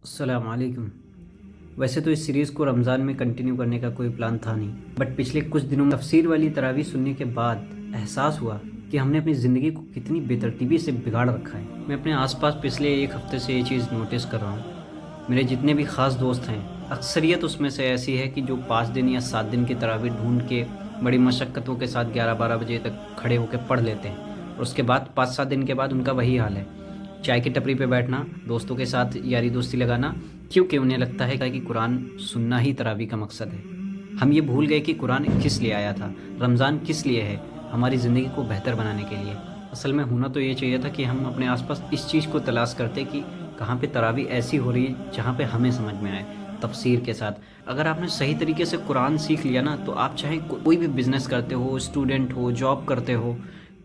अस्सलाम वालेकुम। वैसे तो इस सीरीज़ को रमज़ान में कंटिन्यू करने का कोई प्लान था नहीं, बट पिछले कुछ दिनों में तफसीर वाली तरावी सुनने के बाद एहसास हुआ कि हमने अपनी ज़िंदगी को कितनी बेतरतीबी से बिगाड़ रखा है। मैं अपने आसपास पिछले एक हफ़्ते से ये चीज़ नोटिस कर रहा हूँ। मेरे जितने भी ख़ास दोस्त हैं, अक्सरियत उसमें से ऐसी है कि जो 5 दिन या 7 दिन की तरावी ढूंढ के बड़ी मशक्क़तों के साथ 11-12 बजे तक खड़े होकर पढ़ लेते हैं, और उसके बाद 5-7 दिन के बाद उनका वही हाल है, चाय की टपरी पे बैठना, दोस्तों के साथ यारी दोस्ती लगाना, क्योंकि उन्हें लगता है कि कुरान सुनना ही तरावी का मकसद है। हम ये भूल गए कि कुरान किस लिए आया था, रमज़ान किस लिए है, हमारी ज़िंदगी को बेहतर बनाने के लिए। असल में होना तो ये चाहिए था कि हम अपने आसपास इस चीज़ को तलाश करते कि कहाँ पे तरावी ऐसी हो रही है जहाँ पे हमें समझ में आए, तफसीर के साथ। अगर आपने सही तरीके से कुरान सीख लिया ना, तो आप चाहे कोई भी बिज़नेस करते हो, स्टूडेंट हो, जॉब करते हो,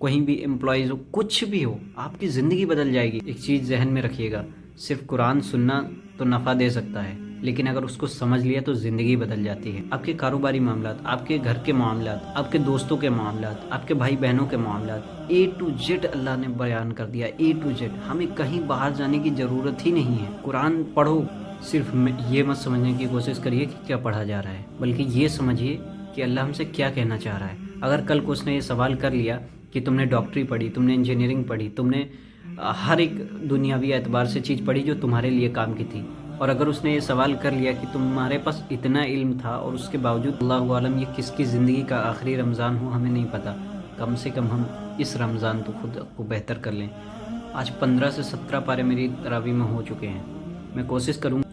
कहीं भी एम्प्लॉयज़ हो, कुछ भी हो, आपकी ज़िंदगी बदल जाएगी। एक चीज़ जहन में रखिएगा, सिर्फ कुरान सुनना तो नफ़ा दे सकता है, लेकिन अगर उसको समझ लिया तो ज़िंदगी बदल जाती है। आपके कारोबारी मामलात, आपके घर के मामलात, आपके दोस्तों के मामलात, आपके भाई बहनों के मामलात, ए टू जेड अल्लाह ने बयान कर दिया, ए टू जेड। हमें कहीं बाहर जाने की ज़रूरत ही नहीं है। कुरान पढ़ो, सिर्फ ये मत समझने की कोशिश करिए कि क्या पढ़ा जा रहा है, बल्कि ये समझिए कि अल्लाह हमसे क्या कहना चाह रहा है। अगर कल को उसने ये सवाल कर लिया कि तुमने डॉक्टरी पढ़ी, तुमने इंजीनियरिंग पढ़ी, तुमने हर एक दुनियावी एतबार से चीज़ पढ़ी जो तुम्हारे लिए काम की थी, और अगर उसने ये सवाल कर लिया कि तुम्हारे पास इतना इल्म था और उसके बावजूद अल्लाहु आलम ये किसकी ज़िंदगी का आखिरी रमज़ान हो हमें नहीं पता, कम से कम हम इस रमज़ान तो खुद को बेहतर कर लें। आज 15 से 17 पारे मेरी तरावी में हो चुके हैं। मैं कोशिश करूँगा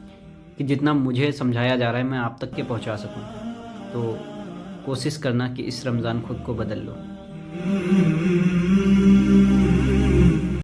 कि जितना मुझे समझाया जा रहा है मैं आप तक के पहुँचा सकूँ। तो कोशिश करना कि इस रमज़ान खुद को बदल लो।